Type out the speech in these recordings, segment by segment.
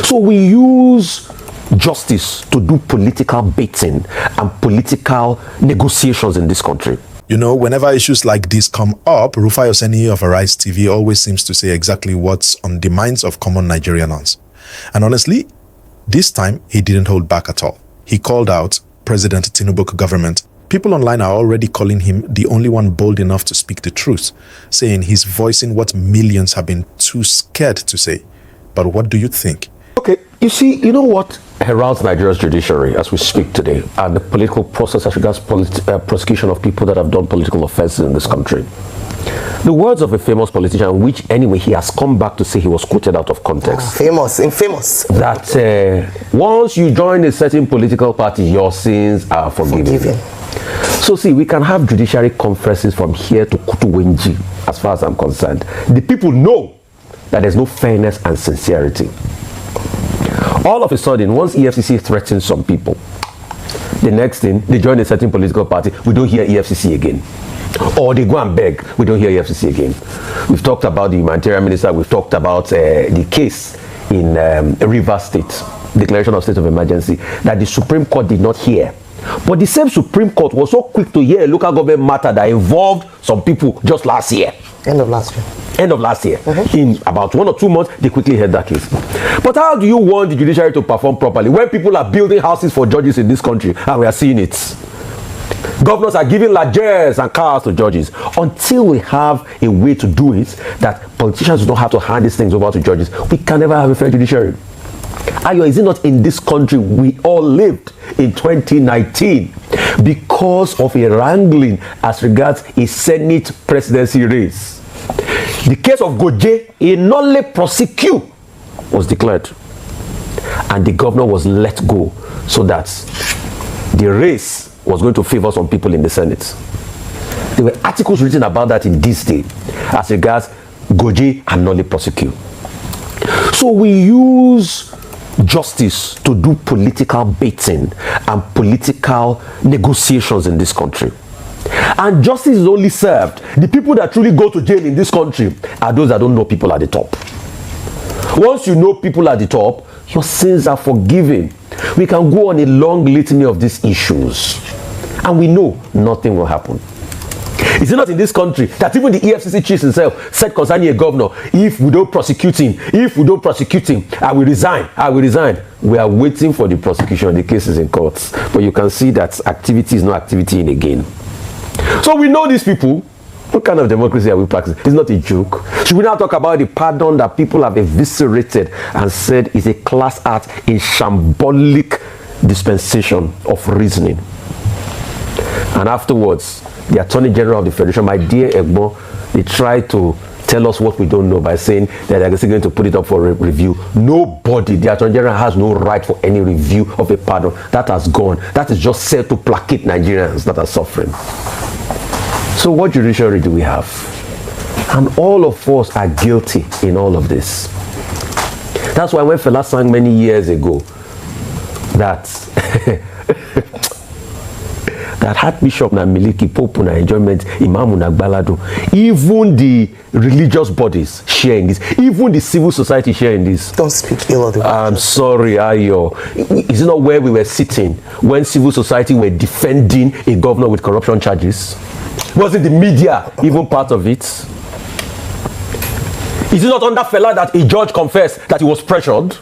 So we use justice to do political baiting and political negotiations in this country. You know, whenever issues like this come up, Rufai Oseni of Arise TV always seems to say exactly what's on the minds of common Nigerians. And honestly, this time he didn't hold back at all. He called out President Tinubu government. People online are already calling him the only one bold enough to speak the truth, saying he's voicing what millions have been too scared to say. But what do you think? Okay, you see, you know what heralds Nigeria's judiciary as we speak today, and the political process as regards prosecution of people that have done political offenses in this country. The words of a famous politician, which anyway he has come back to say he was quoted out of context. Infamous. That once you join a certain political party, your sins are forgiven. So see, we can have judiciary conferences from here to Kutuwenji, as far as I'm concerned. The people know that there's no fairness and sincerity. All of a sudden, once EFCC threatens some people, the next thing, they join a certain political party, we don't hear EFCC again. Or they go and beg, we don't hear EFCC again. We've talked about the humanitarian minister, we've talked about the case in Rivers State, declaration of state of emergency, that the Supreme Court did not hear. But the same Supreme Court was so quick to hear a local government matter that involved some people just last year. End of last year. In about 1 or 2 months, they quickly heard that case. But how do you want the judiciary to perform properly when people are building houses for judges in this country and we are seeing it? Governors are giving largesse and cars to judges. Until we have a way to do it, that politicians don't have to hand these things over to judges, we can never have a fair judiciary. Ayo, is it not in this country we all lived in 2019 because of a wrangling as regards a Senate presidency race? The case of Goje, a nolle prosequi, was declared, and the governor was let go so that the race was going to favor some people in the Senate. There were articles written about that in this day as regards Goje and nolle prosequi. So we use justice to do political baiting and political negotiations in this country. And justice is only served. The people that truly go to jail in this country are those that don't know people at the top. Once you know people at the top, your sins are forgiven. We can go on a long litany of these issues, and we know nothing will happen. Is it not in this country that even the EFCC chief himself said concerning a governor, if we don't prosecute him, I will resign. We are waiting for the prosecution. The case is in courts. But you can see that activity is not activity in again. So we know these people. What kind of democracy are we practicing? It's not a joke. Should we now talk about the pardon that people have eviscerated and said is a class act in shambolic dispensation of reasoning? And afterwards, the Attorney General of the Federation, my dear Egbo, they tried to tell us what we don't know by saying that they're going to put it up for review. Nobody, the Attorney General has no right for any review of a pardon. That has gone. That is just set to placate Nigerians that are suffering. So what judiciary do we have? And all of us are guilty in all of this. That's why when Fela sang many years ago that that Archbishop na miliki, Pope na enjoyment, Imam na gbalado, even the religious bodies share in this, even the civil society share in this. Don't speak ill of the I'm sorry, Ayo. Is it not where we were sitting when civil society were defending a governor with corruption charges? Wasn't the media even part of it? Is it not under Fela that a judge confessed that he was pressured?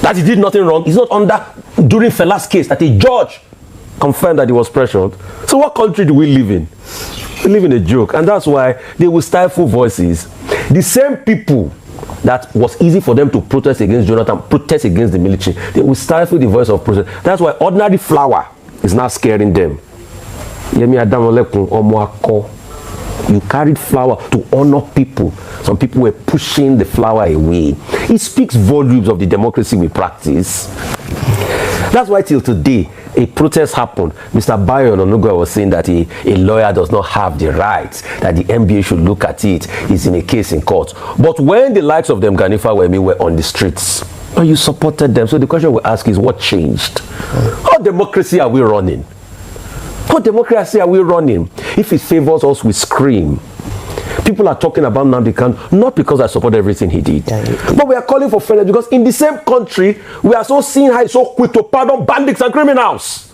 That he did nothing wrong? Is it not under, during Fela's case, that a judge confirmed that he was pressured? So what country do we live in? We live in a joke. And that's why they will stifle voices. The same people that was easy for them to protest against Jonathan, protest against the military, they will stifle the voice of protest. That's why ordinary flour is not scaring them. You carried flour to honor people. Some people were pushing the flour away. It speaks volumes of the democracy we practice. That's why till today, a protest happened. Mr. Bayo Ononuga was saying that a lawyer does not have the rights, that the NBA should look at it. It's in a case in court. But when the likes of them, Ganifa Wemi, were on the streets, and you supported them. So the question we ask is, what changed? How democracy are we running? What democracy are we running? If it favors us, we scream. People are talking about Nnamdi Kanu not because I support everything he did, but we are calling for fairness because in the same country we are so seeing how he's so quick to pardon bandits and criminals.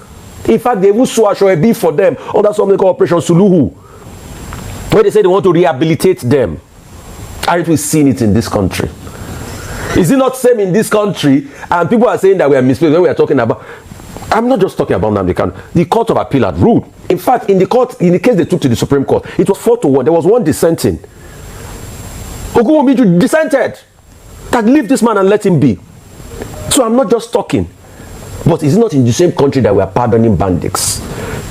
In fact, they even sue Ashoebi for them under something called Operation Suluhu, where they say they want to rehabilitate them. Aren't we seeing it in this country? Is it not same in this country? And people are saying that we are misplaced when we are talking about. I'm not just talking about Nnamdi Kanu. The Court of Appeal had ruled. In fact, in the case they took to the Supreme Court, it was 4-1. There was one dissenting. Ogunwumiju dissented that leave this man and let him be. So I'm not just talking. But is it not in the same country that we are pardoning bandits?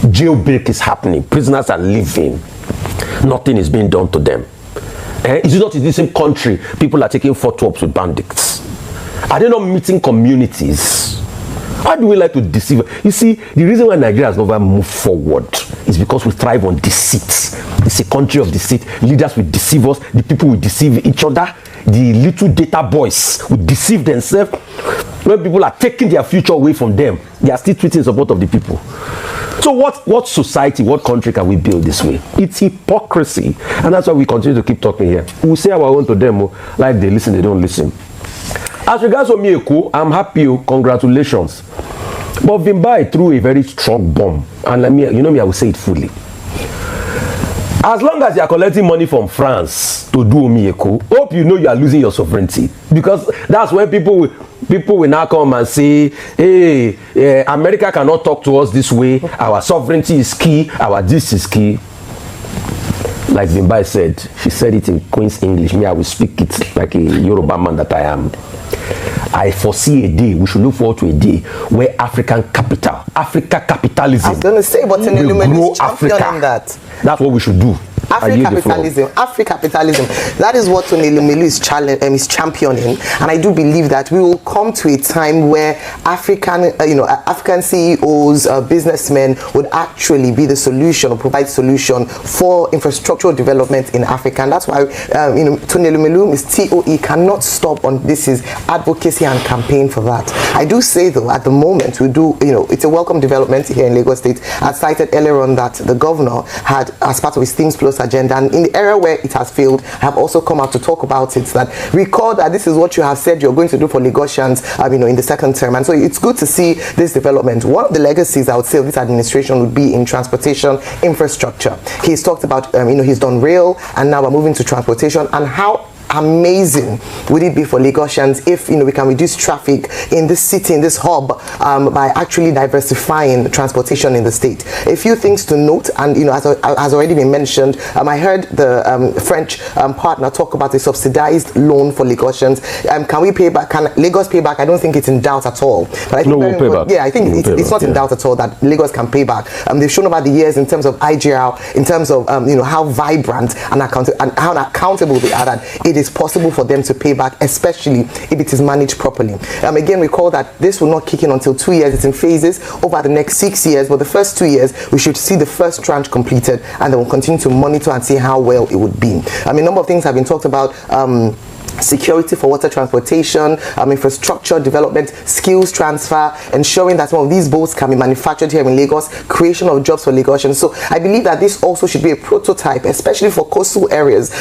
Jailbreak is happening. Prisoners are leaving. Nothing is being done to them. Is it not in the same country people are taking photo ops with bandits? Are they not meeting communities? How do we like to deceive? You see, the reason why Nigeria has never moved forward is because we thrive on deceit. It's a country of deceit. Leaders will deceive us. The people will deceive each other. The little data boys will deceive themselves. When people are taking their future away from them, they are still tweeting in support of the people. So what society, what country can we build this way? It's hypocrisy. And that's why we continue to keep talking here. We say our own to them, like they listen, they don't listen. As regards to Mieko, I'm happy, congratulations. But Vimbai threw a very strong bomb. And let me, I will say it fully. As long as you are collecting money from France to do Mieko, hope you know you are losing your sovereignty. Because that's when people will now come and say, hey, America cannot talk to us this way. Our sovereignty is key. Our this is key. Like Vimbai said, she said it in Queen's English. Me, I will speak it like a Yoruba man that I am. I foresee a day, we should look forward to a day where Africa capitalism. I was going to say, but in grow Africa. That. That's what we should do. African capitalism. That is what Tony Lumelu is championing, and I do believe that we will come to a time where African CEOs, businessmen would actually be the solution or provide solution for infrastructural development in Africa, and that's why Tony Lumelu, his TOE, cannot stop on this is advocacy and campaign for that. I do say though, at the moment we do, it's a welcome development here in Lagos State. I cited earlier on that the governor had, as part of his Things Plus agenda, and in the area where it has failed, have also come out to talk about it, that recall that this is what you have said you're going to do for Lagosians in the second term. And so it's good to see this development. One of the legacies I would say of this administration would be in transportation infrastructure. He's talked about he's done rail, and now we're moving to transportation, and how amazing would it be for Lagosians if we can reduce traffic in this city, in this hub, by actually diversifying transportation in the state. A few things to note, and as has already been mentioned, I heard the French partner talk about a subsidized loan for Lagosians. Can we pay back? Can Lagos pay back? I don't think it's in doubt at all. But I think we'll pay back. Yeah, I think it's not in doubt at all that Lagos can pay back. They've shown over the years in terms of IGR, in terms of how vibrant and how accountable they are, that it is possible for them to pay back, especially if it is managed properly. Again, recall that this will not kick in until 2 years. It's in phases over the next 6 years, but the first 2 years we should see the first tranche completed, and then we'll continue to monitor and see how well it would be. A number of things have been talked about. Security for water transportation, infrastructure development, skills transfer, ensuring that some of these boats can be manufactured here in Lagos, creation of jobs for Lagosians. So I believe that this also should be a prototype, especially for coastal areas,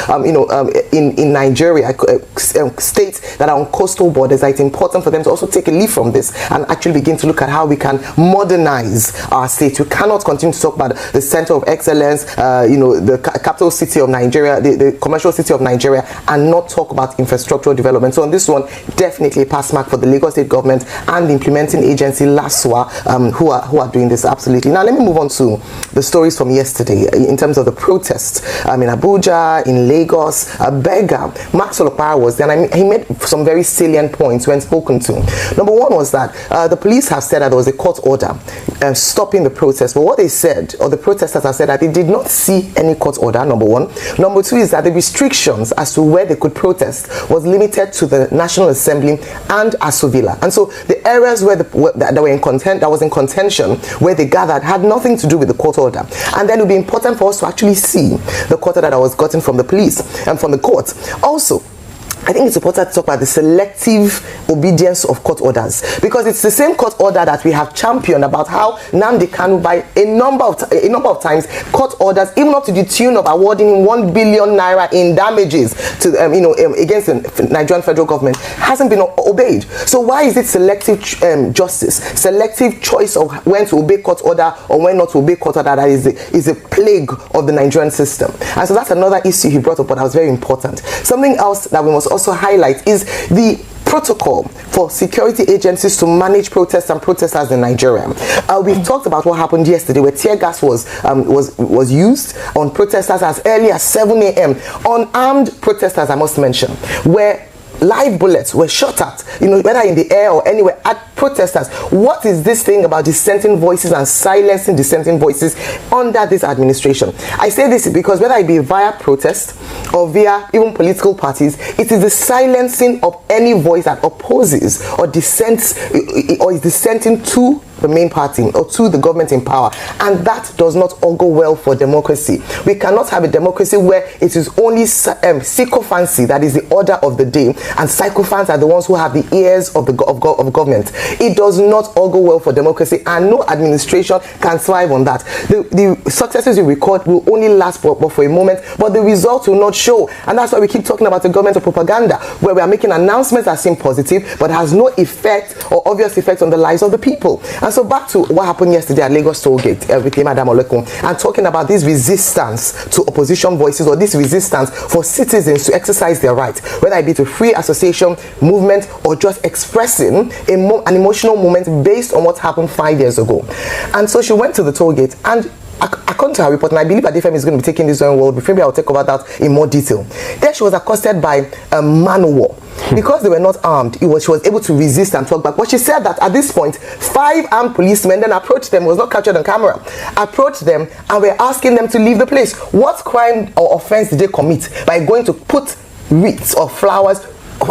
in Nigeria, states that are on coastal borders. That it's important for them to also take a leaf from this and actually begin to look at how we can modernize our state. We cannot continue to talk about the center of excellence, the capital city of Nigeria, the commercial city of Nigeria, and not talk about infrastructural development. So on this one, definitely a pass mark for the Lagos State government and the implementing agency LASWA, who are doing this. Absolutely. Now let me move on to the stories from yesterday in terms of the protests in Abuja, in Lagos. Beggar Maxwell Okpara was there, and he made some very salient points when spoken to. Number one was that the police have said that there was a court order stopping the protest, but what they said, or the protesters have said, that they did not see any court order. Number one. Number two is that the restrictions as to where they could protest was limited to the National Assembly and Asuvila, and so the areas that was in contention where they gathered had nothing to do with the court order. And then it would be important for us to actually see the court order that was gotten from the police and from the court. Also, I think it's important to talk about the selective obedience of court orders, because it's the same court order that we have championed about how Nnamdi Kanu, by a number of times, court orders, even up to the tune of awarding him 1 billion naira in damages to against the Nigerian federal government, hasn't been obeyed. So why is it selective justice, selective choice of when to obey court order or when not to obey court order that is a plague of the Nigerian system? And so that's another issue he brought up, but that was very important. Something else that we must also highlight is the protocol for security agencies to manage protests and protesters in Nigeria. We've talked about what happened yesterday, where tear gas was used on protesters as early as 7 a.m. Unarmed protesters, I must mention, where live bullets were shot at, whether in the air or anywhere, at protesters. What is this thing about dissenting voices and silencing dissenting voices under this administration? I say this because whether it be via protest or via even political parties, it is the silencing of any voice that opposes or dissents or is dissenting to the main party or to the government in power, and that does not augur well for democracy. We cannot have a democracy where it is only sycophancy that is the order of the day, and sycophants are the ones who have the ears of government. It does not augur well for democracy, and no administration can thrive on that. The successes you record will only last for a moment, but the results will not show, and that's why we keep talking about the government of propaganda, where we are making announcements that seem positive but has no effect or obvious effect on the lives of the people. And so back to what happened yesterday at Lagos Toll Gate with Madam Olekun, and talking about this resistance to opposition voices, or this resistance for citizens to exercise their rights, whether it be to free association, movement, or just expressing an emotional moment based on what happened 5 years ago. And so she went to the toll gate, and according to her report, and I believe that FM is going to be taking this on world, maybe I'll take over that in more detail. There she was accosted by a man of war. Because they were not armed, she was able to resist and talk back. But she said that at this point, 5 armed policemen then approached them, was not captured on camera, approached them and were asking them to leave the place. What crime or offense did they commit by going to put wreaths or flowers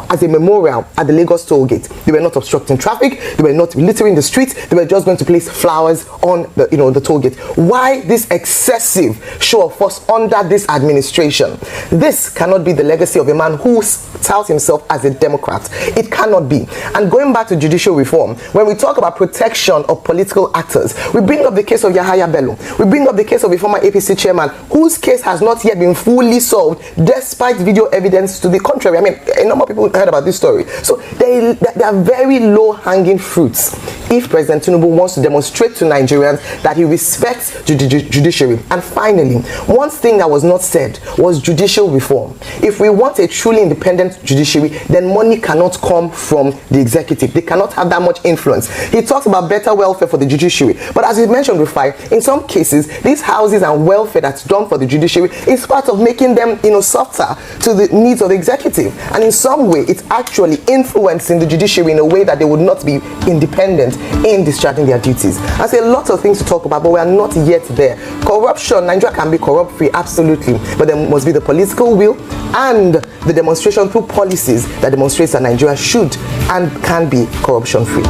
as a memorial at the Lagos toll gate? They were not obstructing traffic, they were not littering the streets, they were just going to place flowers on the toll gate. Why this excessive show of force under this administration? This cannot be the legacy of a man who touts himself as a Democrat. It cannot be. And going back to judicial reform, when we talk about protection of political actors, we bring up the case of Yahaya Bello, we bring up the case of a former APC chairman whose case has not yet been fully solved despite video evidence to the contrary. I mean, a number of people heard about this story. So there are very low-hanging fruits if President Tinubu wants to demonstrate to Nigerians that he respects the judiciary. And finally, one thing that was not said was judicial reform. If we want a truly independent judiciary, then money cannot come from the executive. They cannot have that much influence. He talks about better welfare for the judiciary, but as he mentioned, Rufai, in some cases, these houses and welfare that's done for the judiciary is part of making them, softer to the needs of the executive. And in some way, it's actually influencing the judiciary in a way that they would not be independent in discharging their duties. I say lots of things to talk about, but we are not yet there. Corruption, Nigeria can be corrupt-free, absolutely, but there must be the political will and the demonstration through policies that demonstrates that Nigeria should and can be corruption-free.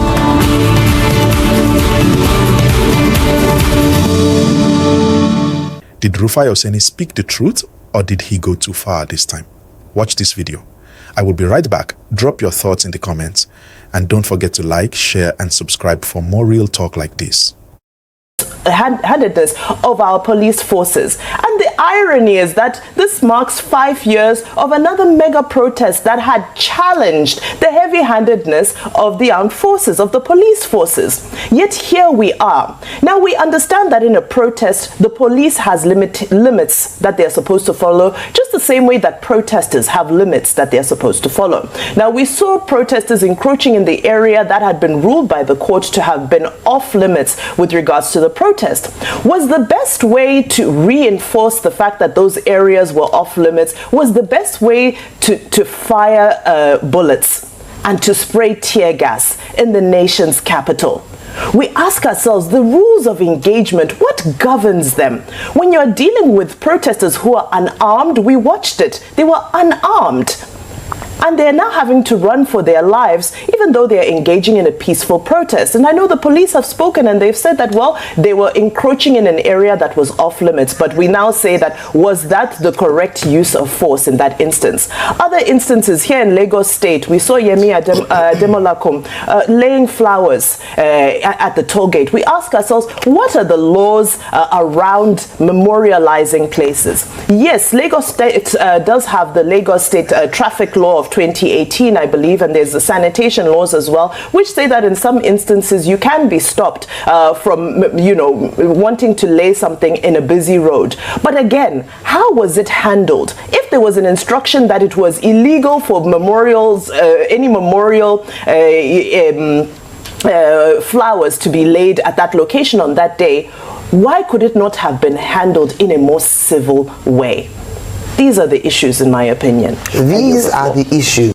Did Rufai Oseni speak the truth, or did he go too far this time? Watch this video. I will be right back. Drop your thoughts in the comments. And don't forget to like, share, and subscribe for more real talk like this. Handedness of our police forces. And the irony is that this marks 5 years of another mega protest that had challenged the heavy-handedness of the armed forces, of the police forces. Yet here we are. Now we understand that in a protest, the police has limits that they're supposed to follow, just the same way that protesters have limits that they're supposed to follow. Now we saw protesters encroaching in the area that had been ruled by the court to have been off limits with regards to the protest. Was the best way to reinforce the fact that those areas were off limits, was the best way to fire bullets and to spray tear gas in the nation's capital? We ask ourselves, the rules of engagement, what governs them? When you're dealing with protesters who are unarmed, we watched it, they were unarmed. and they're now having to run for their lives, even though they're engaging in a peaceful protest. And I know the police have spoken and they've said that, well, they were encroaching in an area that was off limits, but we now say that, was that the correct use of force in that instance? Other instances here in Lagos State, we saw Yemi Ademolakum laying flowers at the toll gate. We ask ourselves, what are the laws around memorializing places? Yes, Lagos State does have the Lagos State traffic law of 2018, I believe, and there's the sanitation laws as well, which say that in some instances you can be stopped from, you know, wanting to lay something in a busy road. But again, how was it handled? If there was an instruction that it was illegal for memorials, any memorial flowers to be laid at that location on that day, why could it not have been handled in a more civil way? These are the issues, in my opinion. These are the issues.